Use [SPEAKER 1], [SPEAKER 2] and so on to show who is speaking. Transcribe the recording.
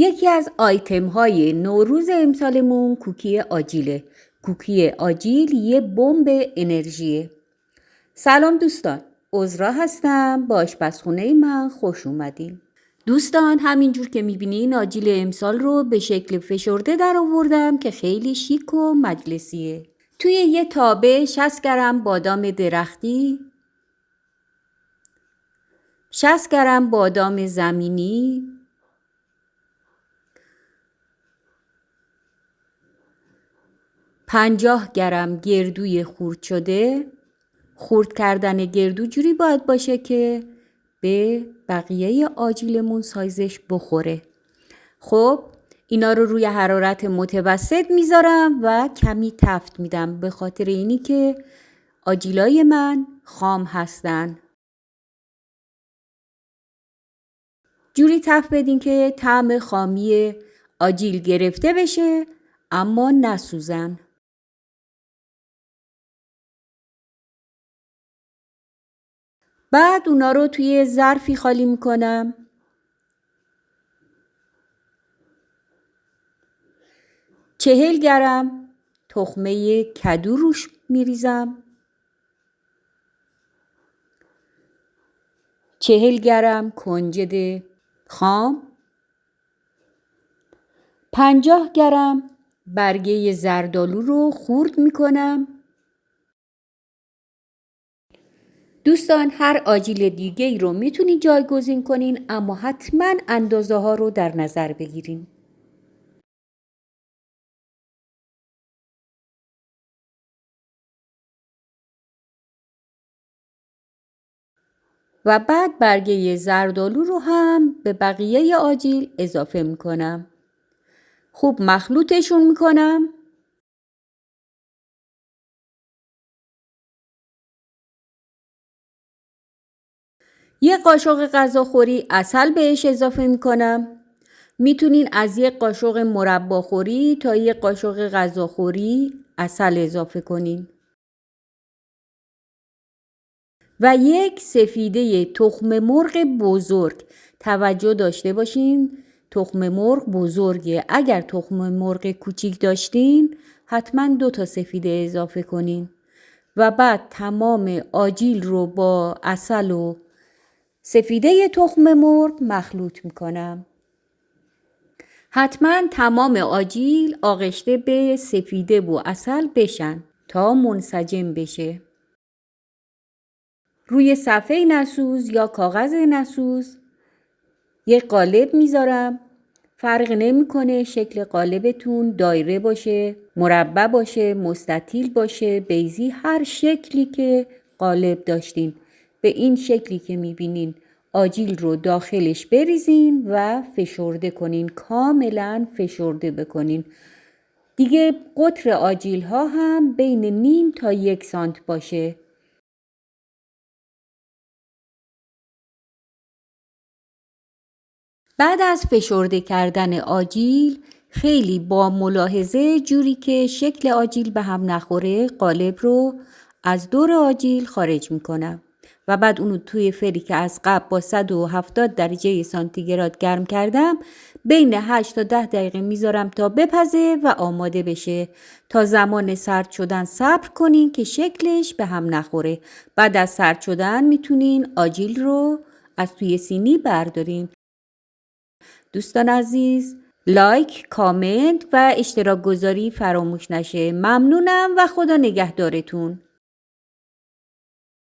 [SPEAKER 1] یکی از آیتم های نوروز امسالمون کوکی آجیله. کوکی آجیل یه بمب انرژیه. سلام دوستان، عذرا هستم. با آشپزخونه من خوش اومدین. دوستان همینجور که میبینین آجیل امسال رو به شکل فشرده در آوردم که خیلی شیک و مجلسیه. توی یه تابه 60 گرم بادام درختی، 60 گرم بادام زمینی، 50 گرم گردوی خرد شده. خرد کردن گردو جوری باید باشه که به بقیه آجیلمون سایزش بخوره. خب اینا رو روی حرارت متوسط میذارم و کمی تفت میدم، به خاطر اینی که آجیلای من خام هستن. جوری تفت بدین که طعم خامی آجیل گرفته بشه اما نسوزن. بعد اونا رو توی ظرفی خالی میکنم. 40 گرم تخمه کدو روش میریزم. 40 گرم کنجد خام. 50 گرم برگه زردآلو رو خرد میکنم. دوستان هر آجیل دیگه ای رو میتونید جایگزین کنین، اما حتما اندازه ها رو در نظر بگیرین. و بعد برگه زردآلو رو هم به بقیه آجیل اضافه میکنم. خوب مخلوطشون میکنم. یه قاشق غذاخوری عسل بهش اضافه میکنم. میتونین از یک قاشق مرباخوری تا یک قاشق غذاخوری عسل اضافه کنین. و یک سفیده تخم مرغ بزرگ. توجه داشته باشین تخم مرغ بزرگه. اگر تخم مرغ کوچیک داشتین حتما 2 تا سفیده اضافه کنین. و بعد تمام آجیل رو با عسل و سفیده تخم مرغ مخلوط میکنم. حتما تمام آجیل آغشته به سفیده و عسل بشن تا منسجم بشه. روی صفحه نسوز یا کاغذ نسوز یک قالب میذارم. فرق نمیکنه شکل قالبتون دایره باشه، مربع باشه، مستطیل باشه، بیضی، هر شکلی که قالب داشتین به این شکلی که میبینین آجیل رو داخلش بریزین و فشرده کنین، کاملا فشرده بکنین. دیگه قطر آجیل ها هم بین نیم تا 1 سانت باشه. بعد از فشرده کردن آجیل خیلی با ملاحظه، جوری که شکل آجیل به هم نخوره، قالب رو از دور آجیل خارج میکنم و بعد اونو توی فری که از قبل با 170 درجه سانتیگراد گرم کردم بین 8 تا 10 دقیقه میذارم تا بپزه و آماده بشه. تا زمان سرد شدن صبر کنین که شکلش به هم نخوره. بعد از سرد شدن میتونین آجیل رو از توی سینی بردارین. دوستان عزیز، لایک، کامنت و اشتراک گذاری فراموش نشه. ممنونم و خدا نگهدارتون.